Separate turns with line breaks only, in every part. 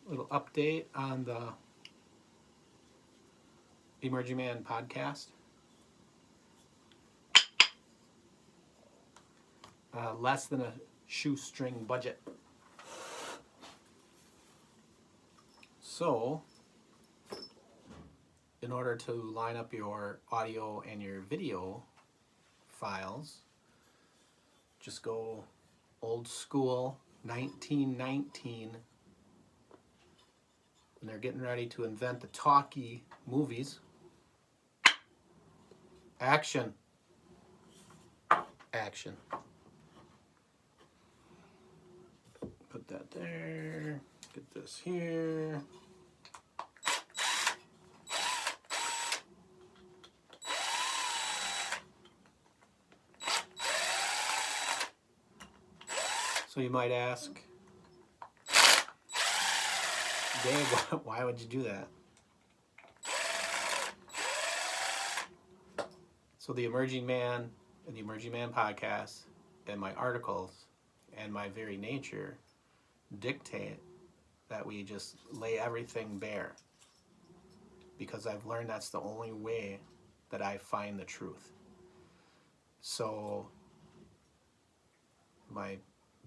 little update on the Emerging Man podcast. Less than a shoestring budget. So, in order to line up your audio and your video files, just go old school 1919. And they're getting ready to invent the talkie movies. Action. Action. Put that there. Get this here. So you might ask, Dave, why would you do that? So the Emerging Man and the Emerging Man podcast and my articles and my very nature dictate that we just lay everything bare, because I've learned that's the only way that I find the truth. So my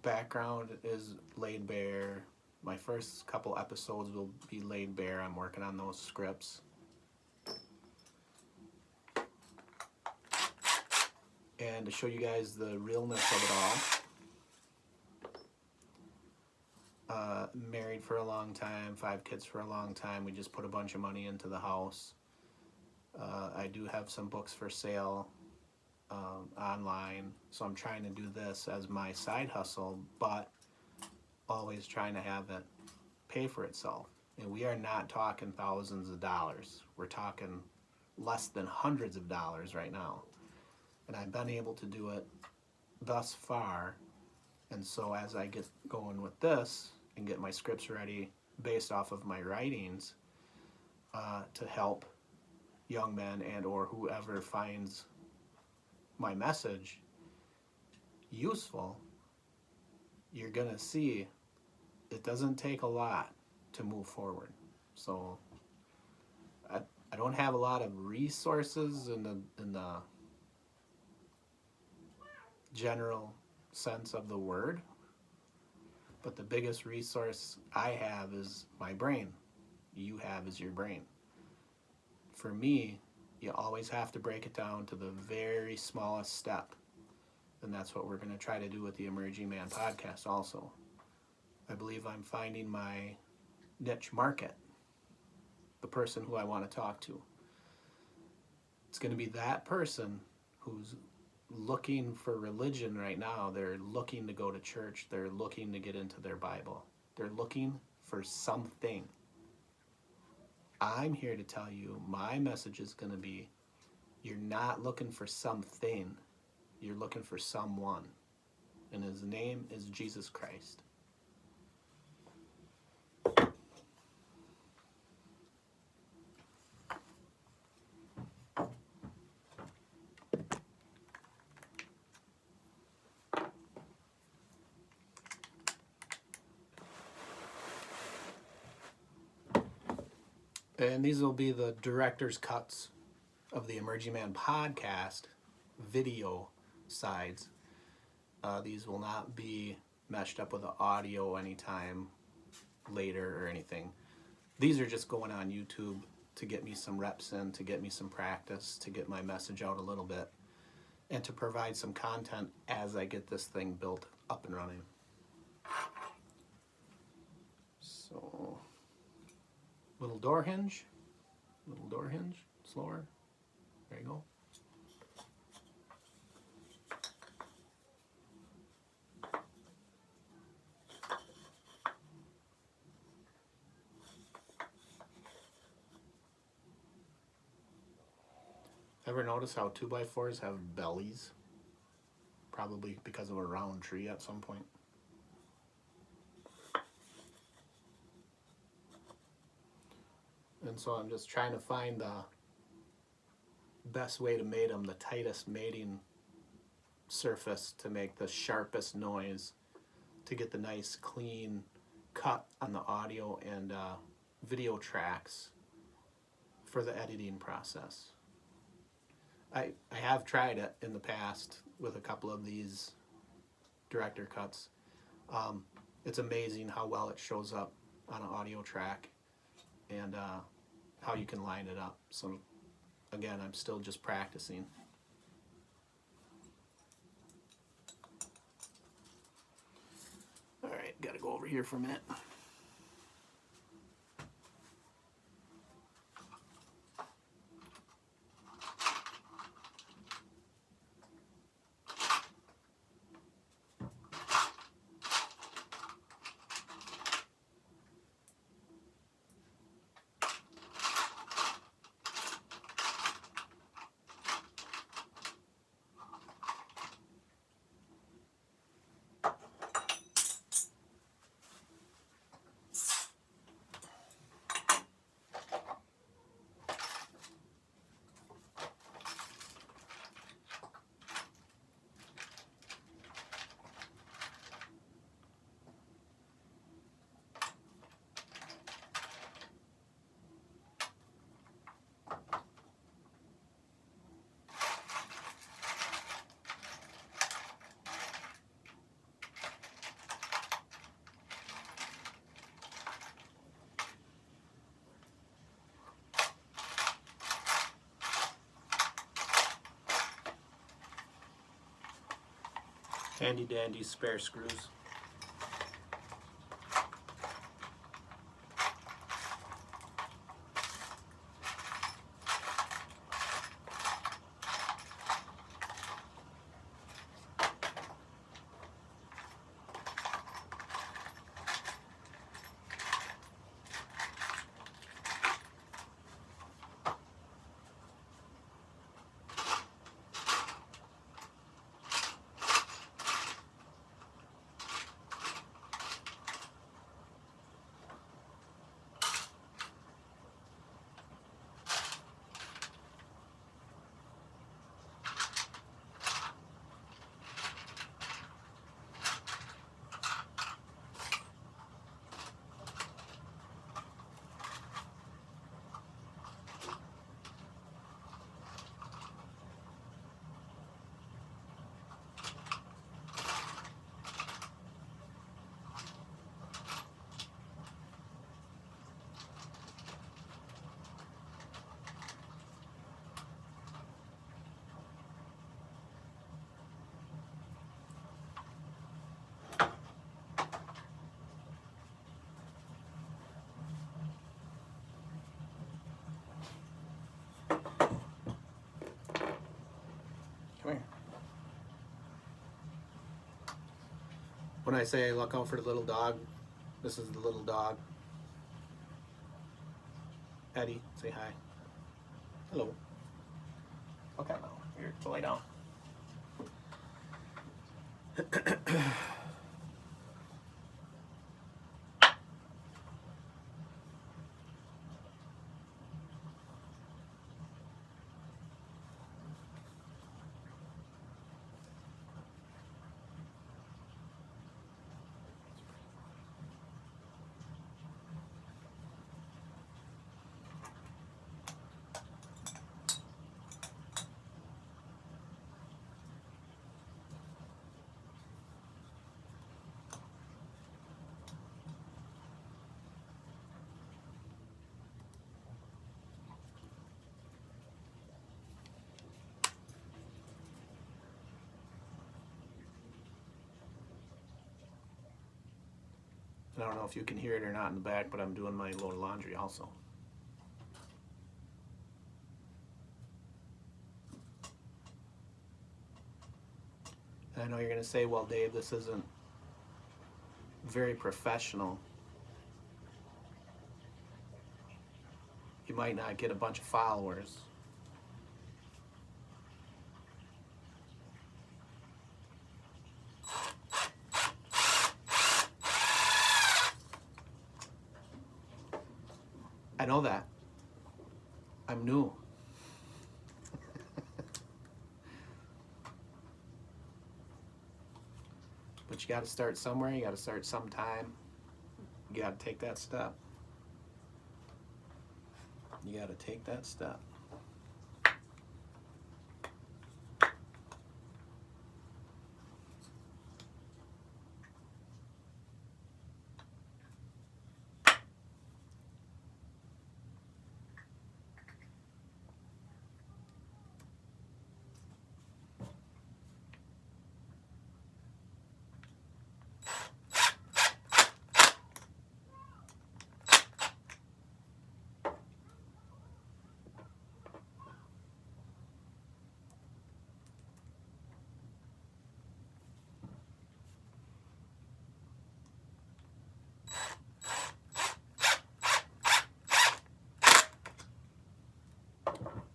background is laid bare. My first couple episodes will be laid bare. I'm working on those scripts. And to show you guys the realness of it all, married for a long time, 5 kids for a long time. We just put a bunch of money into the house. I do have some books for sale online, so I'm trying to do this as my side hustle, but always trying to have it pay for itself. And we are not talking thousands of dollars. We're talking less than hundreds of dollars right now. And I've been able to do it thus far. And so as I get going with this and get my scripts ready based off of my writings to help young men and or whoever finds my message useful, you're gonna see it doesn't take a lot to move forward. So I don't have a lot of resources in the general sense of the word, but the biggest resource I have is my brain. You have is your brain. For me, you always have to break it down to the very smallest step. And that's what we're going to try to do with the Emerging Man podcast also. I believe I'm finding my niche market, the person who I want to talk to. It's going to be that person who's looking for religion right now. They're looking to go to church. They're looking to get into their Bible. They're looking for something. I'm here to tell you my message is going to be, you're not looking for something. You're looking for someone. And his name is Jesus Christ. And these will be the director's cuts of the Emerging Man podcast video sides. These will not be meshed up with the audio anytime later or anything. These are just going on YouTube to get me some reps in, to get me some practice, to get my message out a little bit, and to provide some content as I get this thing built up and running. So, little door hinge, slower. There you go. Ever notice how 2x4s have bellies? Probably because of a round tree at some point. And so I'm just trying to find the best way to mate them, the tightest mating surface to make the sharpest noise, to get the nice, clean cut on the audio and video tracks for the editing process. I have tried it in the past with a couple of these director cuts. It's amazing how well it shows up on an audio track and how you can line it up. So again, I'm still just practicing. All right, gotta go over here for a minute. Handy dandy spare screws. Come here. When I say look out for the little dog, this is the little dog. Eddie, say hi. Hello. Okay, now here, go lay down. I don't know if you can hear it or not in the back, but I'm doing my load laundry also. And I know you're going to say, well, Dave, this isn't very professional. You might not get a bunch of followers. I know that. I'm new. But you got to start somewhere. You got to start sometime. You got to take that step. You got to take that step.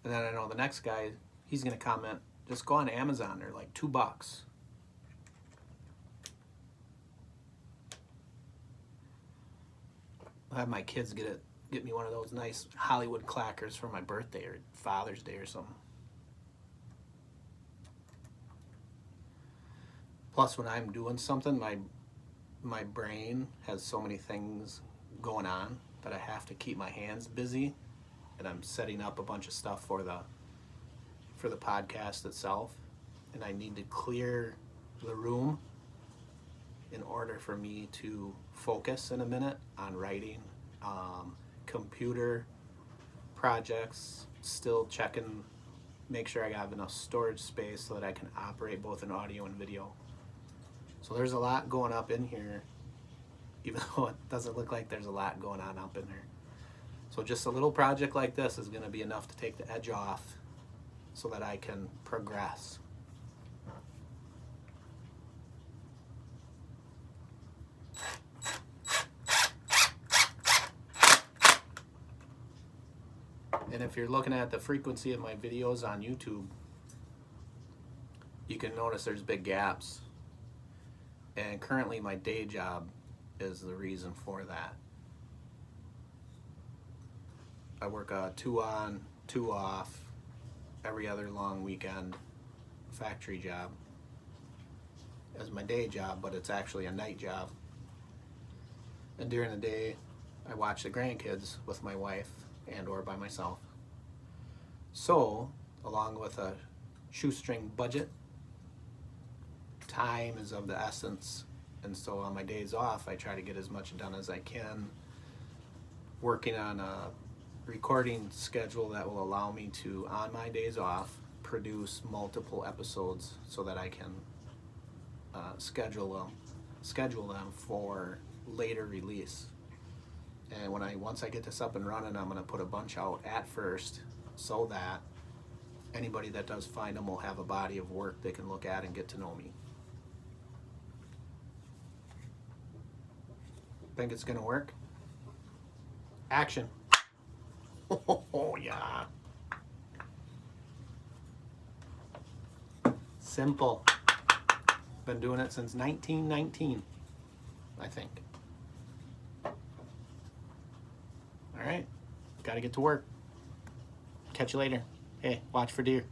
And then I know the next guy, he's going to comment, just go on Amazon. They're like $2. I'll have my kids get me one of those nice Hollywood clackers for my birthday or Father's Day or something. Plus, when I'm doing something, my brain has so many things going on that I have to keep my hands busy. And I'm setting up a bunch of stuff for the podcast itself, and I need to clear the room in order for me to focus in a minute on writing, computer projects, still checking, make sure I have enough storage space so that I can operate both in audio and video. So there's a lot going up in here, even though it doesn't look like there's a lot going on up in there. So just a little project like this is going to be enough to take the edge off so that I can progress. And if you're looking at the frequency of my videos on YouTube, you can notice there's big gaps. And currently my day job is the reason for that. I work a 2 on, 2 off, every other long weekend factory job as my day job, but it's actually a night job. And during the day, I watch the grandkids with my wife and or by myself. So, along with a shoestring budget, time is of the essence. And so on my days off, I try to get as much done as I can, working on a recording schedule that will allow me to, on my days off, produce multiple episodes so that I can schedule them for later release. And once I get this up and running, I'm going to put a bunch out at first so that anybody that does find them will have a body of work they can look at and get to know me. Think it's going to work? Action. Oh, yeah. Simple. Been doing it since 1919, I think. All right. Got to get to work. Catch you later. Hey, watch for deer.